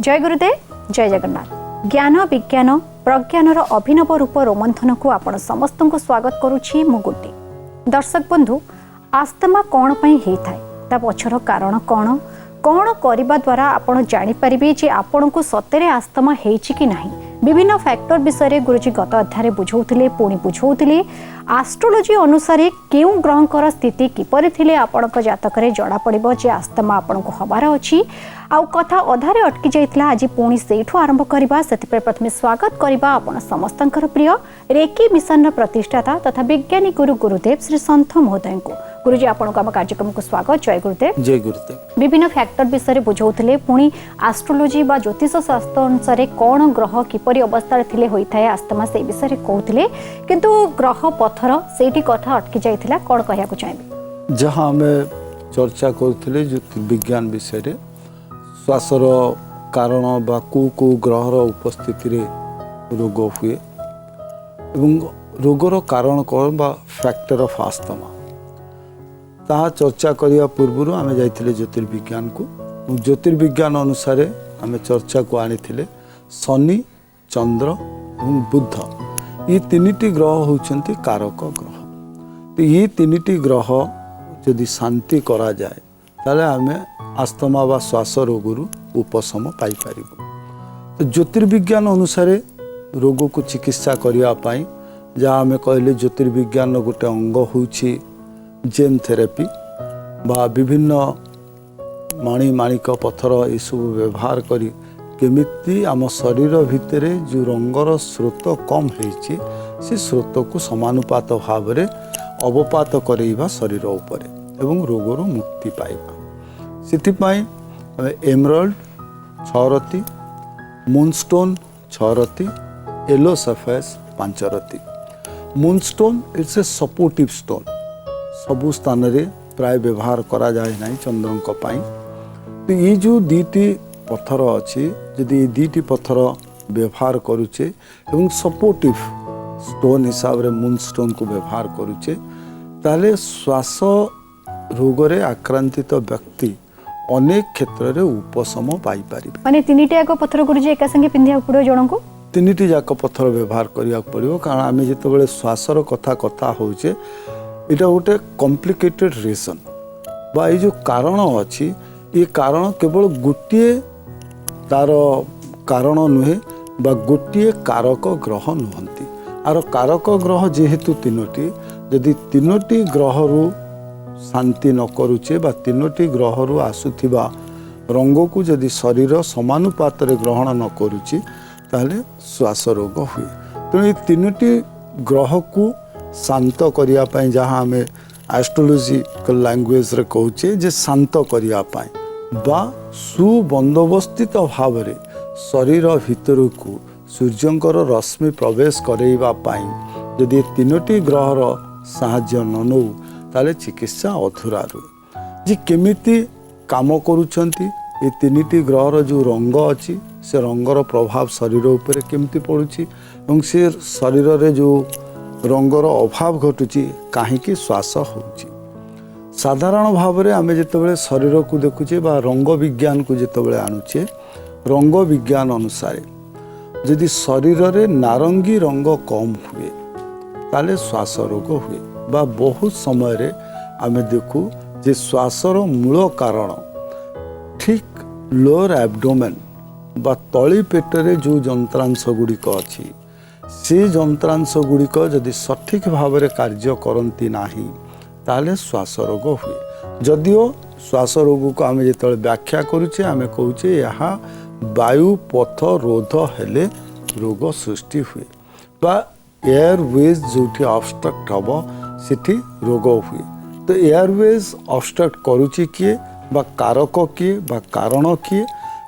जय गुरुदेव जय जगन्नाथ। ज्ञान विज्ञान प्रज्ञानर अभिनव रूप रोमंथन को आपण समस्त को स्वागत करुछि मु गुड्डी। दर्शक बंधु, आस्थमा कौन पई हे थाए ता पछर कारण कौन कौन करबा द्वारा आपण जानि परिबे जे आपण को सतेरे आस्थमा हेछि कि नाही। विभिन्न फैक्टर विषय गुरुजी गत अध्याय बुझौथिले पुणी बुझौथिले एस्ट्रोलॉजी अनुसार केउ ग्रहंकर स्थिति किपरि थिले आपणक जातकरे जड़ा पड़िबो जे आस्थमा आपणको हबार अछि। आउ कथा अधारे अटकी जाइतला आज पुणी सेठु आरंभ करबा। सेतिपे प्रथमे स्वागत करबा आपण समस्तंकर प्रिय रेकी मिशन प्रतिष्ठाता तथा वैज्ञानिक गुरु गुरुदेव श्री संत महोदय को। गुरुजी आपण को कार्यक्रम को स्वागत। जय गुरुदेव। जय गुरुदेव। विभिन्न फैक्टर विषय बुझौथिले पुणी एस्ट्रोलॉजी बा ज्योतिष शास्त्र अनुसार कौन ग्रह किपरि अवस्था थिले होई थाए आस्थमा से विषय कहउथिले, किंतु ग्रह पथर सेठी कथा अटकी जाइथिला। कोन कहया को चाहेबे? जहां हमें चर्चा करथिले ज्योतिष विज्ञान विषय रे श्वासर कारण बा को ग्रहर उपस्थिति रे रोग हुए एवं रोगर कारण कौन बा फैक्टर ऑफ आस्थमा ताहा चर्चा करिया पूर्व आम जाइथिले ज्योतिर्विज्ञान को। ज्योतिर्विज्ञान अनुसार आम चर्चा को आनिथिले शनि चंद्र और बुध ये तीनिटी ग्रह होउछंती कारक ग्रह। तो ये तीनिटी ग्रह यदि शांति करा जाए ताले आम आस्थमा बा श्वास रोगरु उपशम पाई परिबो। तो ज्योतिर्विज्ञान अनुसार रोग को चिकित्सा करिया पाई जहाँ आम कहले ज्योतिर्विज्ञान गोटे अंग होउछि जेन थेरेपी बा विभिन्न माणिक पत्थर ये सब व्यवहार करी केमिति आम शरीर भितर जो रंगर स्रोत कम होइछि से स्रोत को समानुपात भाव में अवपात करेइबा शरीर उपरे एवं रोगर मुक्ति पाइबा। सिथिपाई एमराल्ड 6 रति, मूनस्टोन 6 रति, येलो सफेस 5 रति। Moonstone it's a supportive stone, सबु स्थान रे प्राय व्यवहार करा जाए ना चंद्रंक पाई। तो ये जो दीटी पत्थर अच्छी यदि दीटी पत्थर व्यवहार करुचे एवं सपोर्टिव स्टोन हिसाब रे मूनस्टोन को व्यवहार करुचे ताले श्वास रोग रे आक्रांतित व्यक्ति अनेक क्षेत्र रे उपशम पाई पारि। माने तीनिटी जाक पत्थर गुरुजी एका संगे पिंधिया पड़ो जणको तीनिटी जाक पत्थर व्यवहार करिया पड़िबो कारण आमे जेतेबेले श्वासर कथा होउचे इटा गोटे कॉम्प्लिकेटेड रीजन बा ये जो कारण अच्छी ये कारण केवल गोटे तार कारण नुहे बा गोटे कारक ग्रह नुहंती। आर कारक ग्रह जेहेतु तीनोटी यदि तीनोटी ग्रह रु शांति न करुचे बा तीनोटी ग्रह रु आसुथिबा रंग को यदि शरीर समानुपात रे ग्रहण न करुची ताले श्वास रोग हुए। तेणु ये तीनोटी ग्रह को शांत करिया पाई जहाँ आम एस्ट्रोलॉजिकल लैंग्वेज रे कहूचे जे शांत करिया पाई बा सुबंदोबस्थित भाव रे शरीर भितर को सूर्यंकर रश्मि प्रवेश करेइबा पाई यदि तीनोटी ग्रहर साहाय्य न नौ ताले चिकित्सा अधूरा रुहे। जे केमिति काम करूछंती ये तीनिटी ग्रहर जो रंग अच्छी से रंगर प्रभाव शरीर उपरे केमिति पड़ुछि एवं से शरीर रे जो रंगर अभाव घटुची कहीं श्वास होउची। साधारण भाव में आम जितेबाला शरीर को देखुचे बा रंग विज्ञान को जितेबाला आणुचे रंग विज्ञान अनुसार यदि शरीर रे नारंगी रंग कम हुए ताले श्वास रोग हुए बा बहुत समय रे आम देखू जे श्वासर मूल कारण ठीक लोअर एब्डोमेन बा तली पेटरे जो जंत्रांश गुड़िक अच्छी से जंत्रांश गुड़िक यदि सठिक भाव में कार्य करती नाही ताले श्वास रोग हुए। जदिओ श्वास रोग को आम जो व्याख्या करुचे आम कहूचे यहाँ वायु पथ रोध हेले रोग सृष्टि हुए बा एयरवेज जो ऑब्स्ट्रक्ट हम सेठी रोग हुए। तो एयरवेज ऑब्स्ट्रक्ट करुची किए बा कारक किए बा कारण किए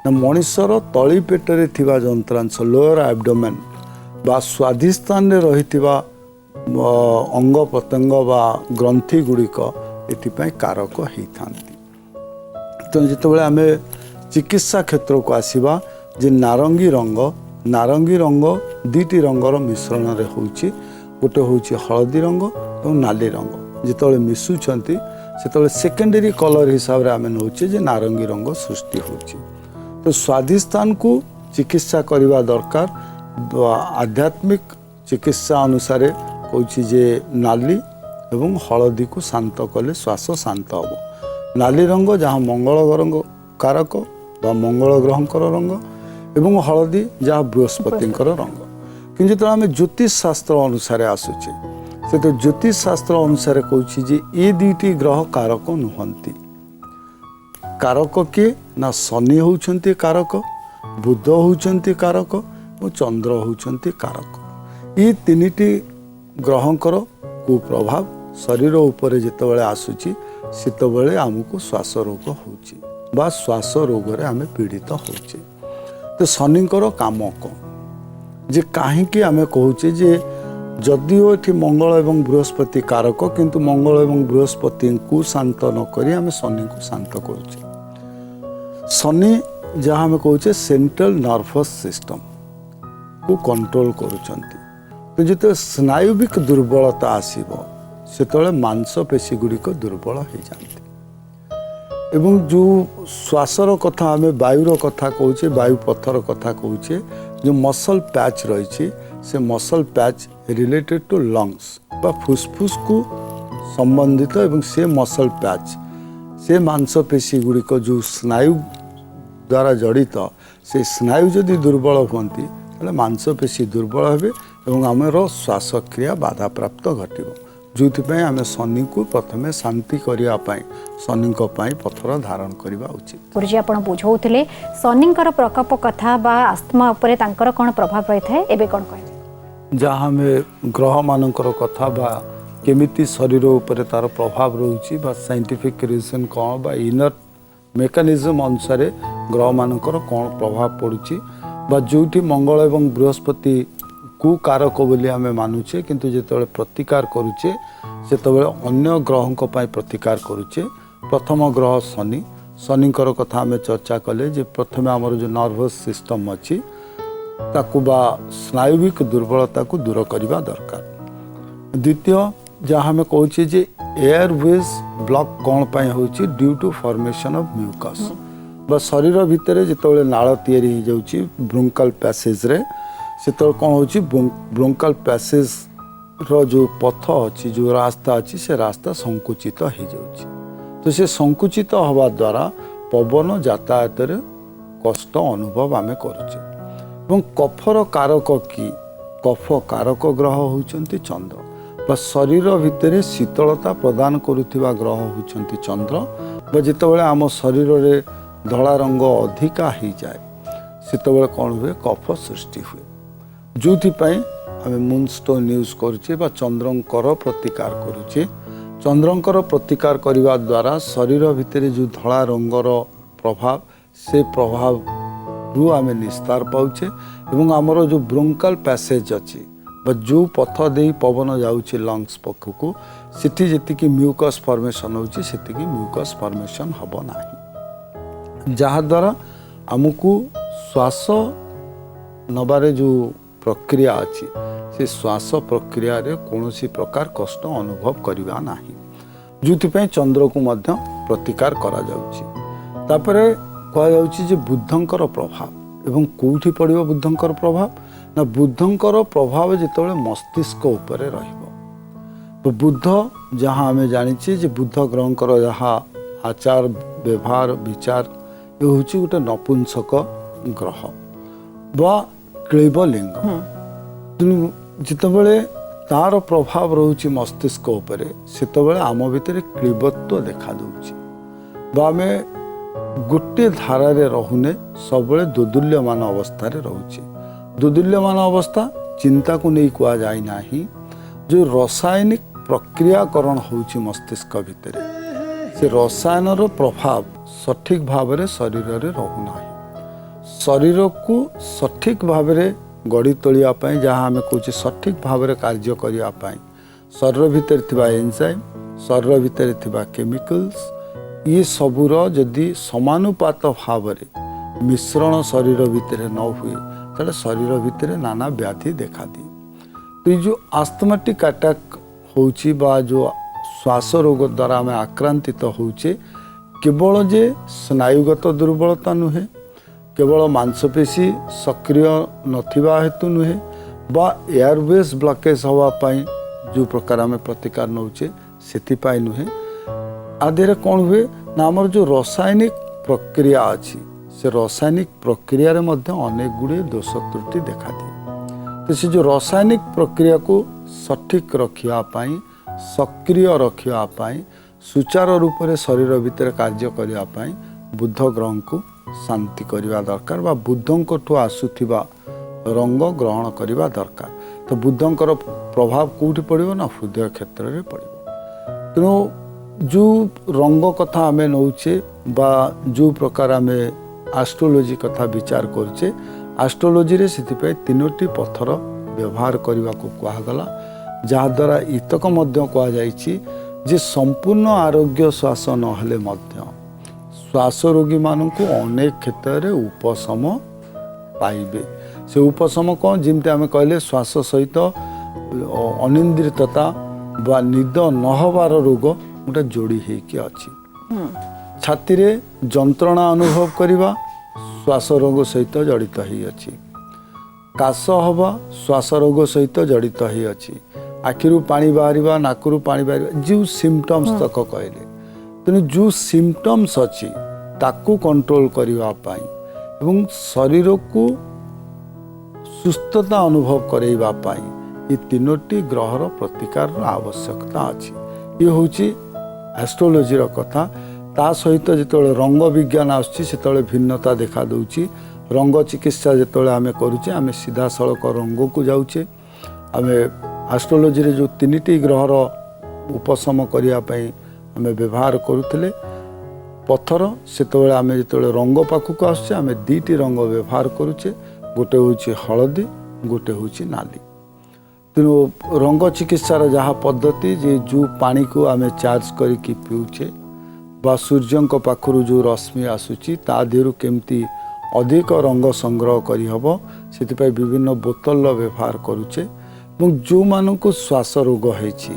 ना मनुष्यर तली पेटरे थिबा जंत्रांश लोअर एब्डोमेन बा स्वाधिस्थान रही अंग प्रत्यंग बा ग्रंथि गुड़िक ये कारक होता। तो जितेबाला आम चिकित्सा क्षेत्र को आसवा जे नारंगी रंग दीटी रंगर मिश्रण रे होउची गोटे होउची हलदी रंग और नाली रंग जिते मिशुंट से सेकेंडरी कलर हिसाब से आम नौचे जे नारंगी रंग सृष्टि होउची। तो स्वाधिष्ठान को चिकित्सा करवा दरकार। आध्यात्मिक चिकित्सा अनुसार कौची जे नाली एवं हलदी को शांत कले श्वास शांत हम। नाली रंग जहाँ मंगल रंग कारक बा मंगल ग्रहंकर रंग एवं हलदी जहाँ बृहस्पतिंकर रंग। किंतु जो आम ज्योतिष शास्त्र अनुसार आसुचे से तो ज्योतिष शास्त्र अनुसार कौची जे ये दुईटी ग्रह कारक नुहंती। कारक किए ना शनि होउछंती कारक, बुध होउछंती कारक और चंद्र होउछंती कारक। ये तीनिटी ग्रहंकर कुप्रभाव शरीर उपरे जितेबाला आसुची सेतेबाला आमको श्वास रोग होउची बा श्वास रोग रे आमे पीड़ित होउचे। तो शनिकर काम कौन जे कहीं आमे कहूचे जे जदिओ एठी मंगल एवं बृहस्पति कारक किंतु मंगल एवं बृहस्पति को शांत न करी आमे शनि को शांत करूचे। शनि जहाँ आमे कहूचे सेंट्रल नर्वस सिस्टम को कंट्रोल करूचंती। तो जिते स्नायुविक दुर्बलता आसीबो सेतले मांसपेशी गुड़िक दुर्बल हो जाती। एवं जो श्वासर कथा आम वायुर कथा कहूचे वायु पथर कथा कहूचे जो मसल पैच रही से muscle patch related to lungs बा फुसफुस को संबंधित एवं से मसल पैच से मांसपेशी गुड़िक जो स्नायु द्वारा जड़ित से स्नायु जदि दुर्बल होती ताले मांसपेशी दुर्बल हे एवं आमर श्वासक्रिया बाधा प्राप्त घटिबो। जोथिपाई आमे शनि को प्रथमे शांति करिया पाई शनि पथर धारण करवा उचित। गुरुजी आपण बुझौथिले शनिंकर प्रकोप कथा बा आस्थमा उपरे तांकर कोन प्रभाव रही थाए एबे कोन कहले जहाँ में ग्रह मानकर कथा बा केमिति शरीर उपरे तार प्रभाव रहुची बा साइंटिफिक रीजन कौन बा इनर मेकानिज्म अनुसार ग्रह मानकर कौन प्रभाव पड़ुची बा जोठी मंगल एवं बृहस्पति को कारक बोली आम मानुचे किंतु जितेबाला प्रतिकार करुचे सेतेबाला अन्य ग्रहों प्रतिकार करुचे। प्रथम ग्रह शनि शनिकर कथा आम चर्चा कले जे प्रथम आमर जो नर्वस सिस्टम अच्छी ताकू बा स्नायुविक दुर्बलता को दूर करवा दरकार। द्वितीय जहाँ आम कहूचे जे एयरवेज ब्लॉक कौन पाई होची due to formation of mucus बा शरीर भितर जितेबाला नाଳ तैयारी हो जाउची ब्रोंकल पैसेज रे सेतल कौन होची ब्रोंकल पैसेज रो जो पथ अच्छी जो रास्ता अच्छी से रास्ता संकुचित हो जाउची। तो से संकुचित हवा द्वारा पवन यातायात रे कष्ट अनुभव आमे करूचे। एवं कफर कारक की कफ कारक ग्रह होउचंती चंद्र बा शरीर भितर शीतलता प्रदान करुथिबा ग्रह होउचंती चंद्र बा जेतेबेले आम शरीर रे धला रंग अधिका हो जाए सेतेबेले कौन हुए कफ सृष्टि हुए। जोथिपाई आम मूनस्टोन यूज करुचे बा चंद्रंकर प्रतिकार करुचे। चंद्रंकर प्रतिकार करने द्वारा शरीर भितर जो धला रंगर प्रभाव से प्रभाव रु आम निस्तार पाउचे एवं आमर जो ब्रोंकल पैसेज अच्छी बा जो पथ दे पवन जाउची लंग्स पखकू सेठी जेतिकी म्यूकस फॉर्मेशन होची सेतिकी म्यूकस फॉर्मेशन हबो नाही जहा द्वारा आमको श्वास नबारे जो प्रक्रिया अच्छी से श्वास प्रक्रिया रे कौनसी प्रकार कष्ट अनुभव करवा नाही जोथिपाई चंद्र को मध्य प्रतिकार करा जाउची। तापरे कहा जाउची जे बुद्धंकर प्रभाव एवं कोठी पड़िबो बुद्धंकर प्रभाव ना बुद्धंकर प्रभाव जेतेबेले मस्तिष्क उपरे रहिबो। तो बुद्ध जहाँ आमे जानिछे जे बुद्ध ग्रहंकर जहाँ आचार व्यवहार विचार ये होची गोटे नपुंसक ग्रह बा क्लीबलिंग जितेबाला तार प्रभाव रोचे मस्तिष्क उपरे सेतेबाला आम भितर क्लीबत्व देखा दूची बा आमे गोटे धारा रे रहुने सबले दोदुल्यमान अवस्था रे रहूचे। दोदुल्यमान अवस्था चिंता को नहीं कुआ जाए नाही जो रासायनिक प्रक्रियाकरण होची मस्तिष्क भितर से रसायन रो प्रभाव सठिक भाव रे शरीर रे रहू नाही। शरीर को सठिक भाव रे गढ़ी तोलिया पाई जहाँ आम कहूँ सठिक भाव रे कार्य करिया पाई शरीर भितर थिबा एंजाइम शरीर भितर थिबा केमिकल्स ये सबूर जदि समानुपात भाव रे मिश्रण शरीर भितर न हुए ताले शरीर भितर नाना व्याधि देखा दी। तो ये जो आस्थमेटिक अटैक होची बा जो श्वास रोग द्वारा आम आक्रांतित होचे केवल जे स्नायुगत दुर्बलता नुहे केवल मांसपेशी सक्रिय नथिबा हेतु नुहे बा एयरवेज ब्लॉकेज हवापाई जो प्रकार आम प्रतिकार नौचे से नुहे आधे कौन हुए ना आमर जो रासायनिक प्रक्रिया अच्छी से रासायनिक प्रक्रिया रे मध्य अनेक गुड़े दोष त्रुटि देखा दिए। तो से जो रासायनिक प्रक्रिया को सठिक रखापी सक्रिय रखापी सुचारू रूप से शरीर भितर कार्य करने बुध ग्रह को शांति करने दरकार बा बुद्धंठू आसुथिबा रंग ग्रहण करने दरकार। तो बुद्धंकर प्रभाव कौटी पड़ो ना हृदय क्षेत्र में पड़ो। तेणु जो रंग कथा आम नौचे बा जो प्रकार आम एस्ट्रोलॉजी कथा विचार करुचे एस्ट्रोलॉजी रे से तीनोटी पत्थर व्यवहार करने को कहगला जहाद्वारा इतक कहुई जे संपूर्ण आरोग्य श्वास नहेले श्वास रोगी मान को अनेक क्षेत्र में उपशम पाइबे। से उपशम कौन जमती आम कहले श्वास सहित अनिंद्रितता बा निद नहबार रोग गोटे जोड़ी होकी अच्छी छाती रे जंत्रणा अनुभव करवा श्वास रोग सहित जड़ित ही अच्छी काश हवा श्वास रोग सहित जड़ित ही अच्छी आखिरू पानी बाहर नाकरू पानी बाहर जो सिम्पटम्स तक कहले तेणु जो सिम्पटम्स अच्छी ताकू कंट्रोल करने एवं शरीर को सुस्थता अनुभव करने ये तीनोटी ग्रहर प्रतिकार आवश्यकता अच्छी। ये हूँ एस्ट्रोलॉजी कथा ता सहित जो रंग विज्ञान आसते भिन्नता देखा दूची। रंग चिकित्सा जो आम करुचे आम सीधा सड़क रंग को जाऊे आम एस्ट्रोलॉजी रे जो तीनिटी ग्रहर उपशम करने आम व्यवहार करुले पत्थर से आम जो रंग पाखक आसुचे आम दीटी रंग व्यवहार करुचे गोटे हूँ हलदी गोटे हूँ नाली। तेणु रंग चिकित्सार जहाँ पद्धति जे जो पानी को आम चार्ज करके पीऊचे बा सूर्यों पाखु जो रश्मि आसूची ता देहरु केमती अधिक रंग संग्रह करहब से विभिन्न बोतल व्यवहार करुचे। जो मानू श्वास रोग होती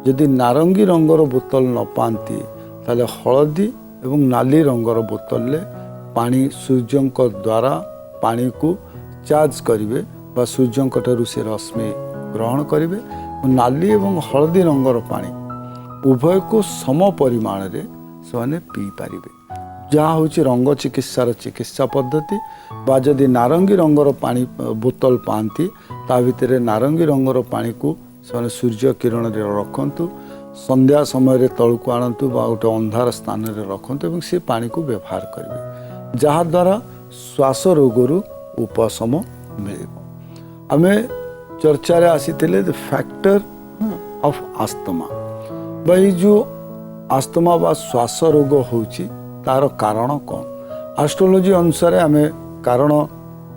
जदि नारंगी रंगर बोतल न पाती ताले हलदी एवं नाली रंगर बोतल ले पानी सूर्यों द्वारा पानी को चार्ज करेंगे बा सूर्यों ठारू से रश्मि ग्रहण करेंगे। नाली एवं हलदी रंगर पानी उभय को सम परिमाण रे से पी पारे जहाँ हूँ रंग चिकित्सार चिकित्सा पद्धति बा जदि नारंगी रंगर पानी बोतल पाती ता भितर नारंगी रंगर पानी को से सूर्य किरण रे रखंतु संध्या समय तलू आणतु बा गोटे अंधार स्थान रे रखंतु एवं से पानी को व्यवहार करेंगे जहाँ द्वारा श्वास रोगरु उपशम मिले। आम चर्चा रे आसीथिले द फैक्टर ऑफ आस्थमा बा जो आस्थमा बा श्वास रोग होची तार कारण कौन। एस्ट्रोलॉजी अनुसार आम कारण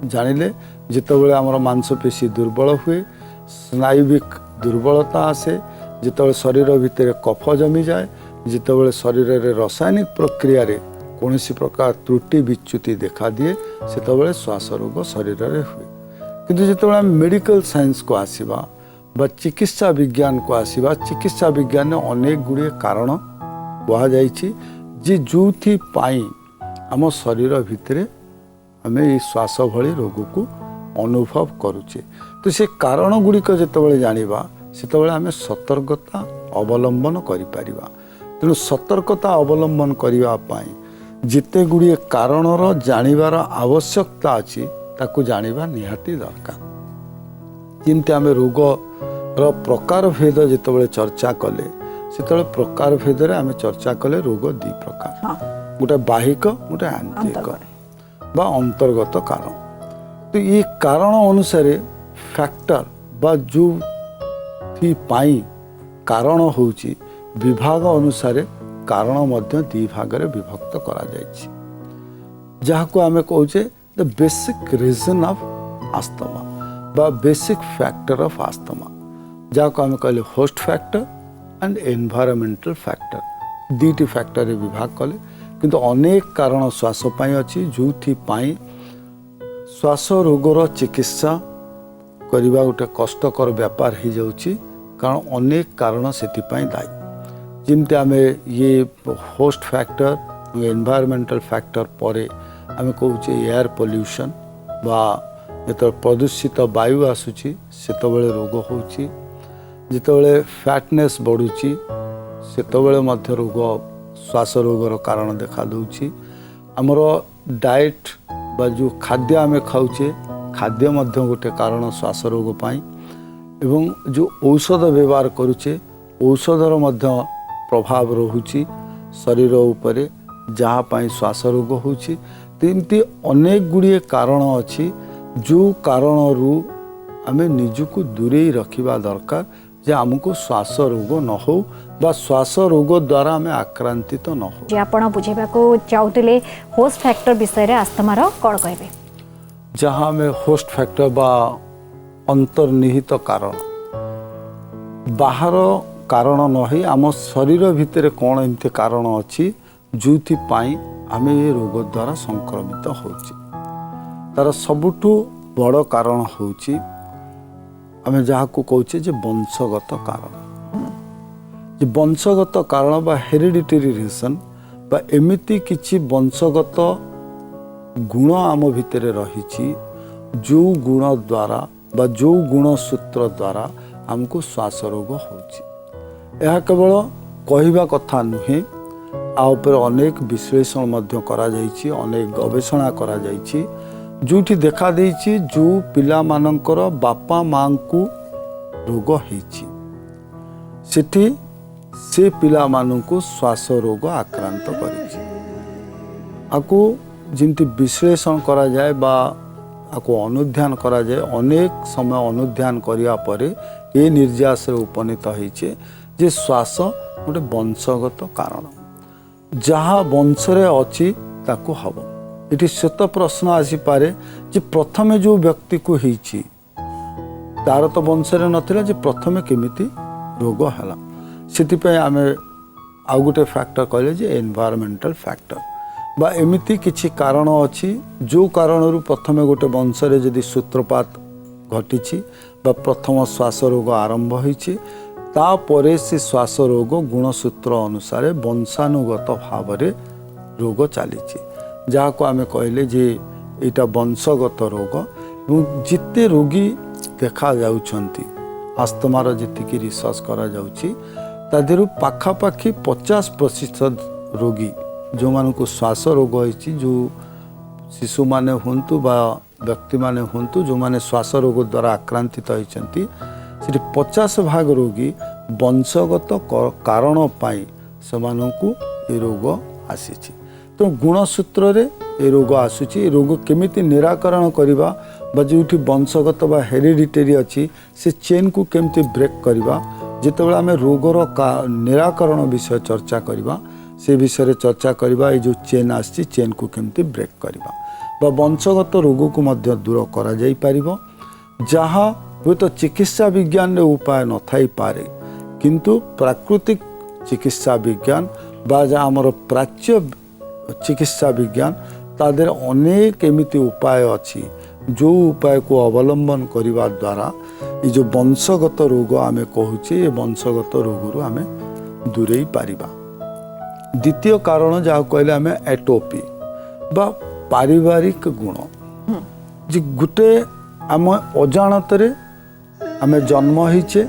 जानिले जितेबाला आमर मांसपेशी दुर्बल हुए स्नायुविक दुर्बलता आसे जितेबाला शरीर भितर कफ जमी जाए जितेबाला शरीर रे रासायनिक प्रक्रिया रे कौनसी प्रकार त्रुटि विच्युति देखा दिए सेतेबाला श्वास रोग शरीर रे हुए। किंतु जितेबाला मेडिकल साइंस को आसीबा बा चिकित्सा विज्ञान को आसीबा चिकित्सा विज्ञान में अनेक गुड़िए कारण कहा जाइछि जे जोथि पाई आम शरीर भितर आम ये श्वास भली रोग को अनुभव करुचे। तो से कारण गुड़िक जितेबाला जानिबा सेतेबाला आम सतर्कता अवलंबन करिपारिबा। तेणु सतर्कता अवलंबन करिबा पाई जिते गुड़िए कारणर जानिबार आवश्यकता अछि ताकू जानिबा निहाती दरकार। जेमति आम रोगर प्रकार भेद जितेबाला चर्चा कले से प्रकार भेद आम चर्चा कले रोग दी प्रकार गोटे बाहिक गोटे आंतरिक बा अंतर्गत कारण। तो ये कारण अनुसार फैक्टर बा जो थी पाई कारण होची विभाग अनुसार कारण मध्य दी भाग रे विभक्त करा जायछि जहाँ को आम कहूचे the basic reason of asthma बा बेसिक फैक्टर ऑफ आस्थमा जहाँ को आम कहले host factor and environmental factor दीटी फैक्टर विभाग कले। किंतु अनेक कारण श्वास पाई अच्छी जो पाई श्वास रोगर चिकित्सा करवा गोटे कष्टकर व्यापार हो जाउची कारण अनेक कारण से दायी जमती आम ये होस्ट फैक्टर एनवायरमेंटल फैक्टर पर आम कहूँ एयर पॉल्यूशन बा जो प्रदूषित वायु आसूची सेतबेले रोग होची जितेबाला फैटनेस बढ़ुची सेतबेले मध्य रोग श्वास रोगर कारण देखा दूची आमर डाएट बा जो खाद्य आम खाऊचे खाद्य मध्य गोटे कारण श्वास रोग पाई एवं जो औषध व्यवहार करुचे औषधर मध्य प्रभाव रहुची शरीर उपरे जहाँ पाई श्वास रोग होची तेमती अनेक गुड़िए कारण अच्छी जो कारणरू आम निजको दूरे रखा दरकार जे आमको श्वास रोग न हो बा श्वास रोग द्वारा आम आक्रांतित न हो। जे आपण बुझेबा को चाहूतिले होस्ट फैक्टर विषय रे आस्थमार कोन कहबे जहाँ आम होस्ट फैक्टर बा अंतर्निहित कारण बाहर कारण नही आम शरीर भितर कौन एमती कारण अच्छी जो आम ये रोग द्वारा संक्रमित होची तार सबुठु बड़ कारण होची आम जहाँ को कहचे जे वंशगत कारण जे वंशगत कारण बा हेरिडिटरी रीजन बा एमिति किछि वंशगत गुण आम भितर रही जो गुण द्वारा बा जो गुण सूत्र द्वारा आमको श्वास रोग होची यह केवल कहवा कथा नुहे आ ऊपर अनेक विश्लेषण मध्य करा जाइछि अनेक गवेषणा करा जाइछि जोठी देखा देइछि जो पिला मानकर बापा मां को रोग हेछि सेठी से पिला माननको श्वास रोग आक्रांत करिछि आको जिंति विश्लेषण करा जाए बा आको अनुध्यान करा जाए अनेक समय अनुध्यान करिया परे ये निर्यास उपनीत होइछे जे श्वास गोटे वंशगत कारण जहाँ वंशरे अच्छी ताको हब ये श्वेत प्रश्न आसीपे जे प्रथमे जो व्यक्ति को होइछि तार तो वंशरे नथिला जे प्रथमे केमिति रोग हला सेतिपय आमे आउ गोटे फैक्टर कहले जे एनवायरमेंटल फैक्टर बा एमिति किछि कारण अछि जो कारणरू प्रथमे गोटे वंशरे यदि सूत्रपात घटिछि बा प्रथम श्वास रोग आरंभ होइछि तापरे से श्वास रोग गुणसूत्र अनुसार वंशानुगत भाव रोग चली जहाँ को आम कहले जे यहाँ वंशगत रोग जिते रोगी देखा जाउछंती आस्थमार जी रिसर्च करा जाउछि तादेरु पाखापाखि 50% रोगी जो मानक श्वास रोग होइछि जो शिशु माने हुंतु बा व्यक्ति माने हुंतु जो माने श्वास रोग द्वारा आक्रांतित होइछंती से 50 भाग रोगी वंशगत कारण पाई सेमानंकु ए रोग आसीछि तो गुणसूत्र रे ए रोग आसुछि ए रोग केमिति निराकरण करिबा बा जोठी वंशगत बा हेरिडिटरी अछि से चेन को केमिति ब्रेक करिबा जेतेबेला आमे रोगर निराकरण विषय चर्चा करिबा से विषय चर्चा करिबा ए जो चेन आछि चेन को केमिति ब्रेक करिबा बा वंशगत रोग को मध्य दूर करा जाई परिबो जहाँ हुए तो चिकित्सा विज्ञान रे उपाय न थाई पारे किंतु प्राकृतिक चिकित्सा विज्ञान बा जहाँ आमर प्राच्य चिकित्सा विज्ञान तादेर अनेक एमिति उपाय अछि जो उपाय को अवलंबन करिबा द्वारा ये जो वंशगत रोग आमे कहूचे ये वंशगत रोगरू आमे दूरेई पारिबा। द्वितीय कारण जहाँ कहले आमे एटोपी बा पारिवारिक गुण जे गुटे आम अजाणतरे आमे जन्म होइछे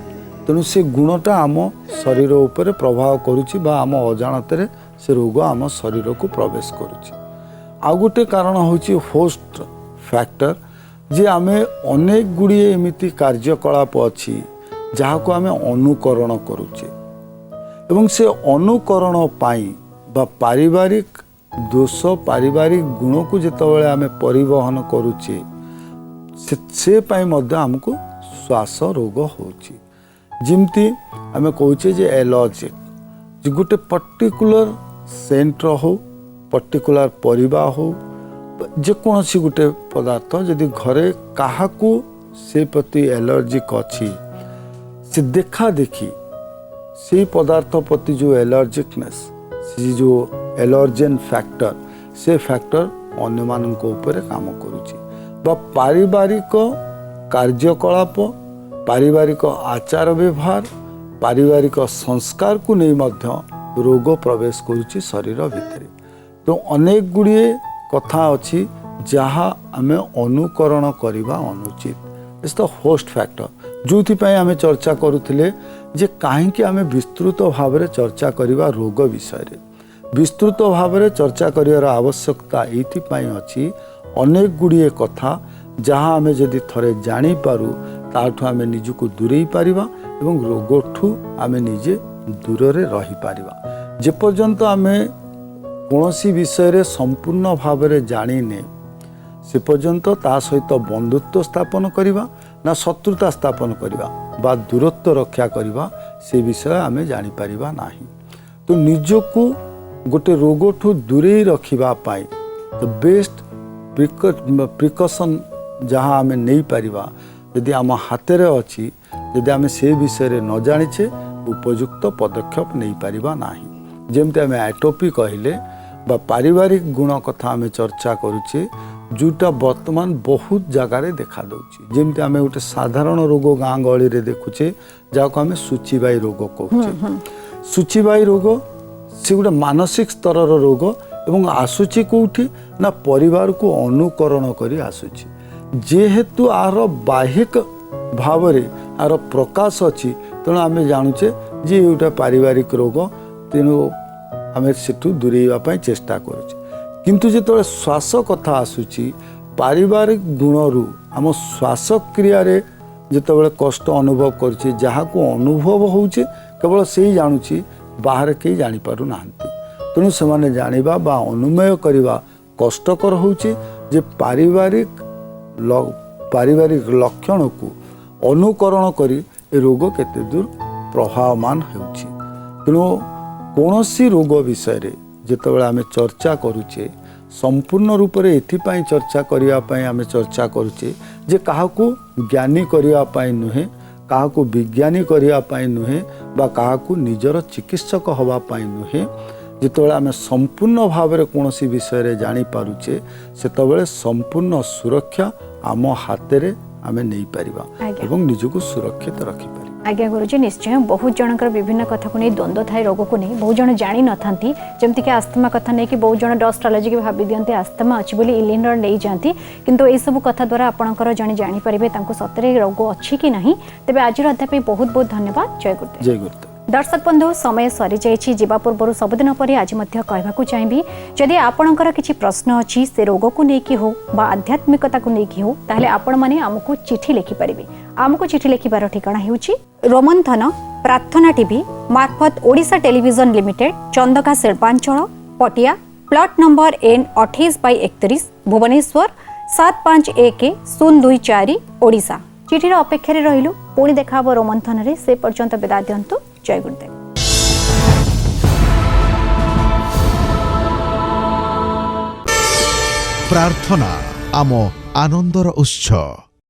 तेणु से गुणटा आम शरीर उपरे प्रभाव करुछि बा आम अजाणतरे से रोग आम शरीर को प्रवेश करुछि। आउ गोटे कारण होछि होस्ट फैक्टर जे आमे अनेक गुड़िए एमिति कार्यकलाप अछि जहाँ को आमे अनुकरण करुछे एवं से अनुकरण पाई बा पारिवारिक दोष पारिवारिक गुण को जेतेबेले आमे परिवहन करुछे से पाई मध्य हमको श्वास रोग होछि जिमती आमे कहूचे जे एलर्जिक जे गोटे पर्टिकुलर सेंट हो पर्टिकुलर परिबा हो जेकोसी गोटे पदार्थ यदि घरे काहाकू से प्रति एलर्जिक अच्छी से देखा देखी से पदार्थ प्रति जो एलर्जिकनेस से जो एलर्जेन फैक्टर से फैक्टर अन्य मानक ऊपर काम करुछि बा पारिवारिक कार्यकलाप पारिवारिक आचार व्यवहार पारिवारिक संस्कार को नहीं मध्य रोग प्रवेश करुछि शरीर भितर तो अनेक गुड़िए कथा अच्छी जहाँ आम अनुकरण करवा अनुचित इट्स द होस्ट फैक्टर जो आम चर्चा करुले जे कहीं आम विस्तृत भाव में चर्चा करवा रोग विषय विस्तृत भाव में चर्चा कर आवश्यकता ये अच्छी अनेक गुड़िए कथा जहाँ आम जदि थरे जानीपारू ताठू आम निजको दूरे पारिबा एवं रोगठू आम निजे दूर रही पारिबा जेपर्यंत आम कौनसी विषय संपूर्ण भाव में जाने से पर्यंत ता सहित बंधुत्व स्थापन करवा ना शत्रुता स्थापन करवा बा दूरत्व रक्षा करवा से विषय आम जानीपर ना तो निजको गोटे रोगठू दूरे रखा द बेस्ट प्रिकसन जहाँ आम नहीं पारिबा यदि आम हाथ में अच्छी यदि आम से विषय न जाचे उपयुक्त पदक्षेप नहीं पारिबा नाही जेमती आम एटोपी कहले बा पारिवारिक गुण कथा आम चर्चा करुचे जोटा वर्तमान बहुत जगार देखा दौची जेमती आम गोटे साधारण रोग गाँ गहली रे देखुचे जहाँ आम सूचीबाई रोग कहूचे सूचीबाई रोग से गोटे मानसिक स्तर रोग एवं आसूची कौटी ना परिवार को अनुकरण करी आसूची जेहेतु आर बाह्यिक भाव आर प्रकाश अच्छी तेणु आम जानुचे जे गोटे पारिवारिक रोग तेणु आम सेठू दूरेवाई चेष्टा करुचे किंतु जो श्वास कथा आसूची पारिवारिक गुणरू आम श्वासक्रिया जितेबाला कष्ट अनुभव करुचे जहाँ को अनुभव होचे केवल से ही जानूची बाहर कहीं जानीपारू ना तेणु से जानिबा बा अनुमय करवा कष्टकर होचे जे पारिवारिक लक्षण को अनुकरण करी ए रोग केते दूर प्रभावमान होउछि तेणु कौनसी रोग विषय जितेबाला आम चर्चा करुचे संपूर्ण रूप से एथिपाई चर्चा करने आम चर्चा करुचे जे काहाकू ज्ञानी करने नुहे काहाकू विज्ञानी करने नुहे बा काहाकू निजर चिकित्सक होगापाई नुहे जितेबाला आम संपूर्ण भाव में कौन विषय जानीपारुचे से संपूर्ण सुरक्षा आम हाथ में आम नहीं पारिबा एवं निजको सुरक्षित रखिपार। आज्ञा गुरुजी निश्चय बहुत जनकर विभिन्न कथा को नहीं द्वंद्व थाए रोग को नहीं बहुत जन जानी न था जमती कि आस्थमा कथा नहीं कि बहुत जन डस्ट एलर्जी के भावी दिखते आस्थमा अच्छी बोली इलिनर नहीं जाती किंतु यह सब कथा द्वारा आपंकर जन जानीपारे सतरे रोग अच्छी कि नहीं तेज आज अध्याय बहुत बहुत धन्यवाद। जय गुरुदेव। जय गुरुदेव। दर्शक बंधु समय सरी जाइए जीवा पूर्व सबुदिन पर आज कहवाक चाहिए जदि आपणकर किसी प्रश्न अच्छी से रोग को लेकिन हो बा आध्यात्मिकता को लेकिन हो ताहले आपण माने आमको चिठी लिखिपारे आमको चिठी लिखार ठिकाना होउछि रोमंथन प्रार्थना टीवी मार्फत Odisha television limited Chandaka Shilpanchal Patia plot number N28/31 Bhubaneswar 751024 Odisha चिठीर अपेक्षा रहिलु पुणी देखा रोमंथन रे से पर्यंत विदा दियंतु। जय गुरुदेव। प्रार्थना आम आनंदर उत्सव।